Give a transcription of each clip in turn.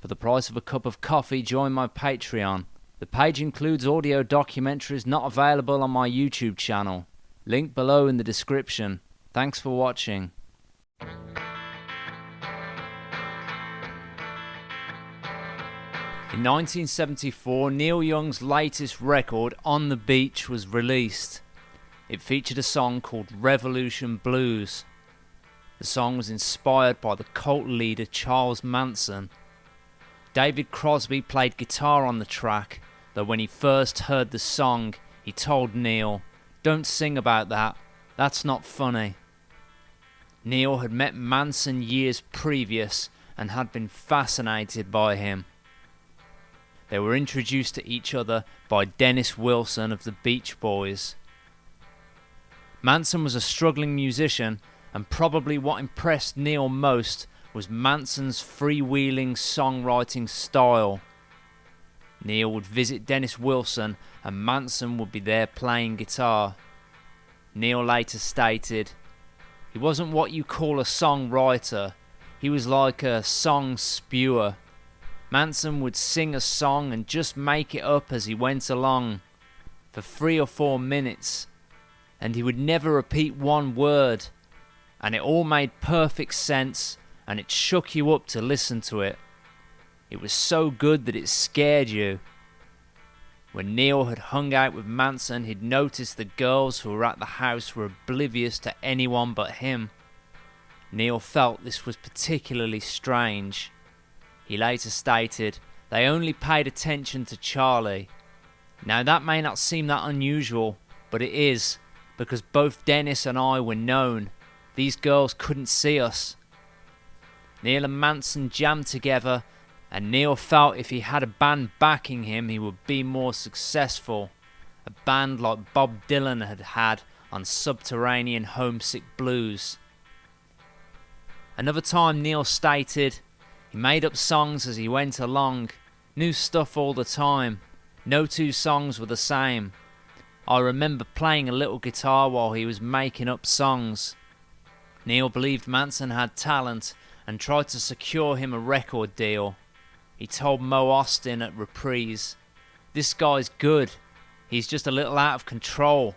For the price of a cup of coffee, join my Patreon. The page includes audio documentaries not available on my YouTube channel. Link below in the description. Thanks for watching. In 1974, Neil Young's latest record, On the Beach, was released. It featured a song called Revolution Blues. The song was inspired by the cult leader Charles Manson. David Crosby played guitar on the track, though when he first heard the song, he told Neil, "Don't sing about that, that's not funny." Neil had met Manson years previous and had been fascinated by him. They were introduced to each other by Dennis Wilson of the Beach Boys. Manson was a struggling musician, and probably what impressed Neil most was Manson's freewheeling songwriting style. Neil would visit Dennis Wilson and Manson would be there playing guitar. Neil later stated, "He wasn't what you call a songwriter, he was like a song spewer. Manson would sing a song and just make it up as he went along for 3 or 4 minutes, and he would never repeat one word, and it all made perfect sense, and it shook you up to listen to it. It was so good that it scared you." When Neil had hung out with Manson, he'd noticed the girls who were at the house were oblivious to anyone but him. Neil felt this was particularly strange. He later stated, "They only paid attention to Charlie." Now that may not seem that unusual, but it is, because both Dennis and I were known. These girls couldn't see us. Neil and Manson jammed together, and Neil felt if he had a band backing him, he would be more successful. A band like Bob Dylan had had on Subterranean Homesick Blues. Another time Neil stated, he made up songs as he went along, new stuff all the time. No two songs were the same. I remember playing a little guitar while he was making up songs. Neil believed Manson had talent and tried to secure him a record deal. He told Mo Austin at Reprise, "This guy's good, he's just a little out of control."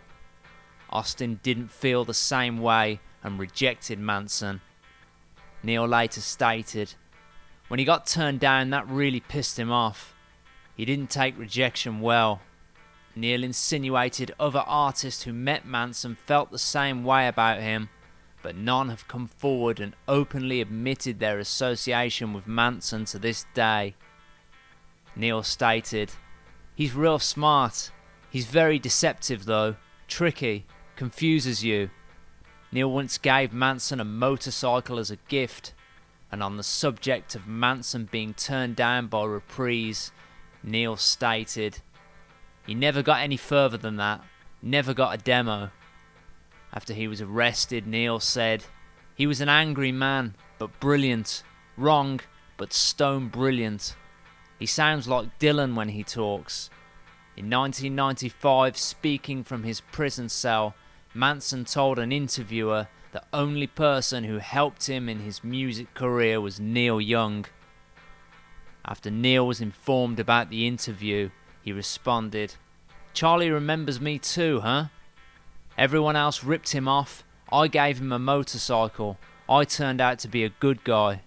Austin didn't feel the same way and rejected Manson. Neil later stated, "When he got turned down, that really pissed him off. He didn't take rejection well." Neil insinuated other artists who met Manson felt the same way about him, but none have come forward and openly admitted their association with Manson to this day. Neil stated, "He's real smart. He's very deceptive though, tricky, confuses you." Neil once gave Manson a motorcycle as a gift, and on the subject of Manson being turned down by Reprise, Neil stated, "He never got any further than that, never got a demo." After he was arrested, Neil said, "He was an angry man, but brilliant. Wrong, but stone brilliant. He sounds like Dylan when he talks." In 1995, speaking from his prison cell, Manson told an interviewer the only person who helped him in his music career was Neil Young. After Neil was informed about the interview, he responded, "Charlie remembers me too, huh? Everyone else ripped him off. I gave him a motorcycle. I turned out to be a good guy."